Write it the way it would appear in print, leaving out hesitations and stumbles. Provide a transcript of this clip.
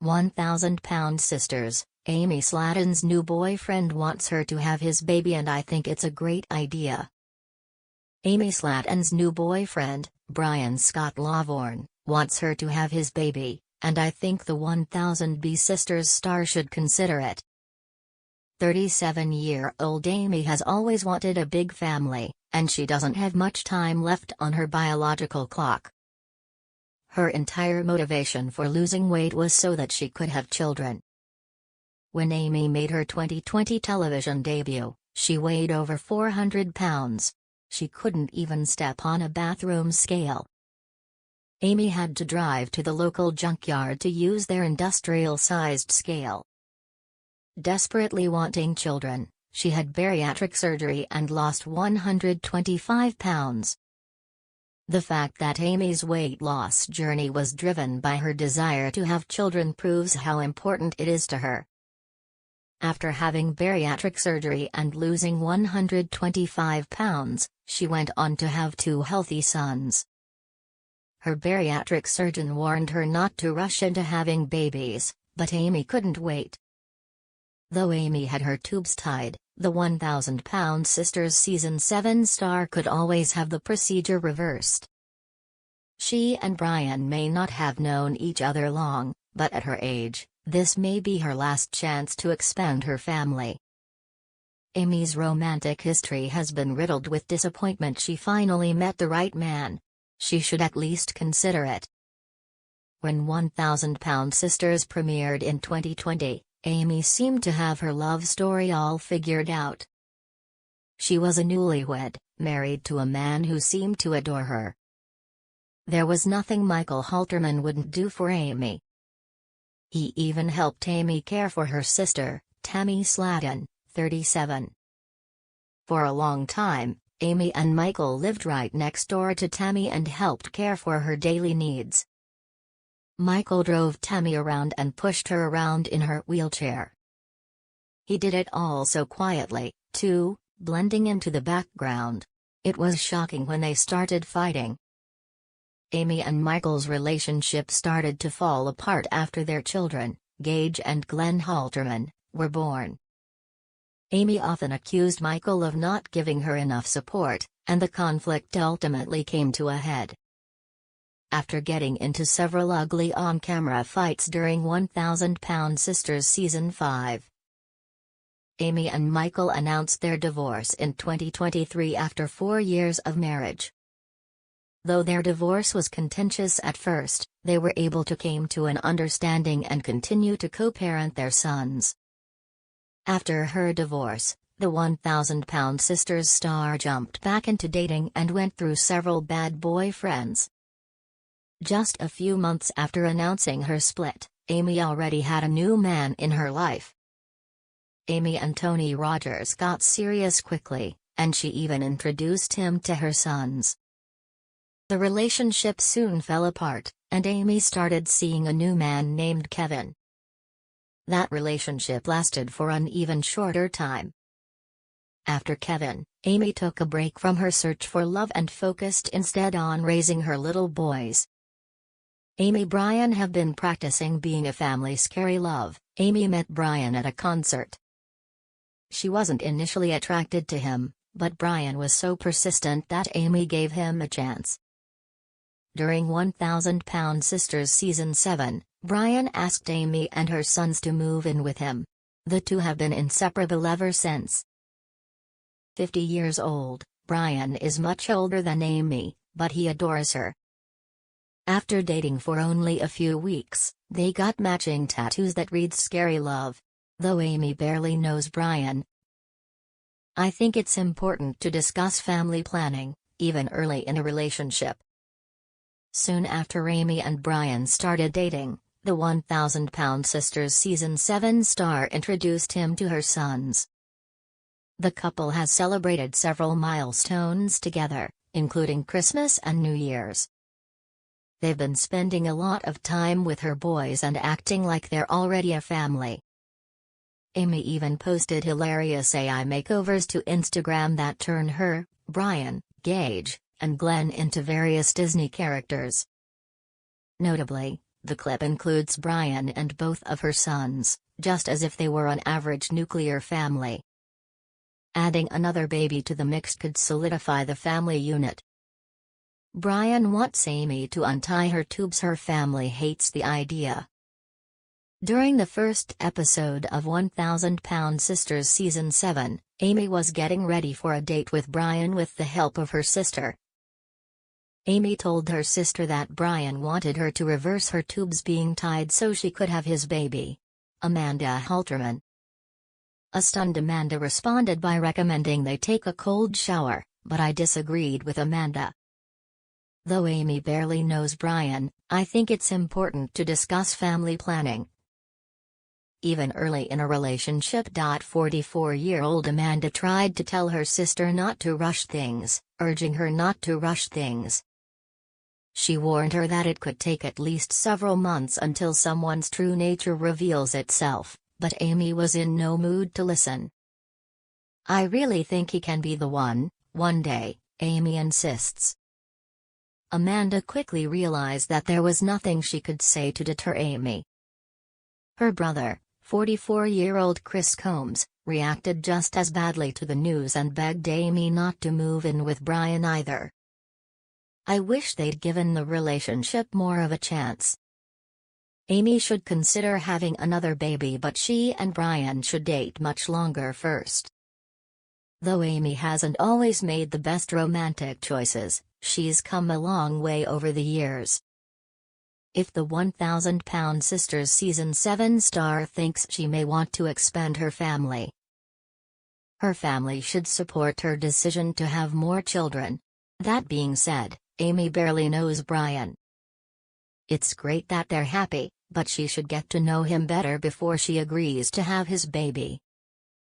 1,000-pound sisters. Amy Slatten's new boyfriend wants her to have his baby and I think it's a great idea. Amy Slatten's new boyfriend, Brian Scott Lawvorn, wants her to have his baby, and I think the 1000B Sisters star should consider it. 37-year-old Amy has always wanted a big family, and she doesn't have much time left on her biological clock. Her entire motivation for losing weight was so that she could have children. When Amy made her 2020 television debut, she weighed over 400 pounds. She couldn't even step on a bathroom scale. Amy had to drive to the local junkyard to use their industrial-sized scale. Desperately wanting children, she had bariatric surgery and lost 125 pounds. The fact that Amy's weight loss journey was driven by her desire to have children proves how important it is to her. After having bariatric surgery and losing 125 pounds, she went on to have 2 healthy sons. Her bariatric surgeon warned her not to rush into having babies, but Amy couldn't wait. Though Amy had her tubes tied, the 1,000-pound Sisters Season 7 star could always have the procedure reversed. She and Brian may not have known each other long, but at her age, this may be her last chance to expand her family. Amy's romantic history has been riddled with disappointment. She finally met the right man. She should at least consider it. When 1,000-pound Sisters premiered in 2020, Amy seemed to have her love story all figured out. She was a newlywed, married to a man who seemed to adore her. There was nothing Michael Halterman wouldn't do for Amy. He even helped Amy care for her sister, Tammy Slatten, 37. For a long time, Amy and Michael lived right next door to Tammy and helped care for her daily needs. Michael drove Tammy around and pushed her around in her wheelchair. He did it all so quietly, too, blending into the background. It was shocking when they started fighting. Amy and Michael's relationship started to fall apart after their children, Gage and Glenn Halterman, were born. Amy often accused Michael of not giving her enough support, and the conflict ultimately came to a head. After getting into several ugly on-camera fights during 1,000-pound Sisters Season 5, Amy and Michael announced their divorce in 2023 after 4 years of marriage. Though their divorce was contentious at first, they were able to come to an understanding and continue to co-parent their sons. After her divorce, the 1,000-pound Sisters star jumped back into dating and went through several bad boyfriends. Just a few months after announcing her split, Amy already had a new man in her life. Amy and Tony Rogers got serious quickly, and she even introduced him to her sons. The relationship soon fell apart, and Amy started seeing a new man named Kevin. That relationship lasted for an even shorter time. After Kevin, Amy took a break from her search for love and focused instead on raising her little boys. Amy and Brian have been practicing being a family. Scary love. Amy met Brian at a concert. She wasn't initially attracted to him, but Brian was so persistent that Amy gave him a chance. During 1,000-pound Sisters Season 7, Brian asked Amy and her sons to move in with him. The two have been inseparable ever since. 50 years old, Brian is much older than Amy, but he adores her. After dating for only a few weeks, they got matching tattoos that read "Scary Love." Though Amy barely knows Brian. I think it's important to discuss family planning, even early in a relationship. Soon after Amy and Brian started dating, the 1,000-pound Sisters Season 7 star introduced him to her sons. The couple has celebrated several milestones together, including Christmas and New Year's. They've been spending a lot of time with her boys and acting like they're already a family. Amy even posted hilarious AI makeovers to Instagram that turn her, Brian, Gage, and Glenn into various Disney characters. Notably, The clip includes Brian and both of her sons, just as if they were an average nuclear family. Adding another baby to the mix could solidify the family unit. Brian wants Amy to untie her tubes. Her family hates the idea. During the first episode of 1000 Pound Sisters Season 7, Amy was getting ready for a date with Brian with the help of her sister. Amy told her sister that Brian wanted her to reverse her tubes being tied so she could have his baby. Amanda Halterman. A stunned Amanda responded by recommending they take a cold shower, but I disagreed with Amanda. Though Amy barely knows Brian, I think it's important to discuss family planning. Even early in a relationship. 44-year-old Amanda tried to tell her sister not to rush things, urging her not to rush things. She warned her that it could take at least several months until someone's true nature reveals itself, but Amy was in no mood to listen. I really think he can be the one day, Amy insists. Amanda quickly realized that there was nothing she could say to deter Amy. Her brother, 44-year-old Chris Combs, reacted just as badly to the news and begged Amy not to move in with Brian either. I wish they'd given the relationship more of a chance. Amy should consider having another baby, but she and Brian should date much longer first. Though Amy hasn't always made the best romantic choices, she's come a long way over the years. If the 1000 Pound Sisters Season 7 star thinks she may want to expand her family, her family should support her decision to have more children. That being said, Amy barely knows Brian. It's great that they're happy, but she should get to know him better before she agrees to have his baby.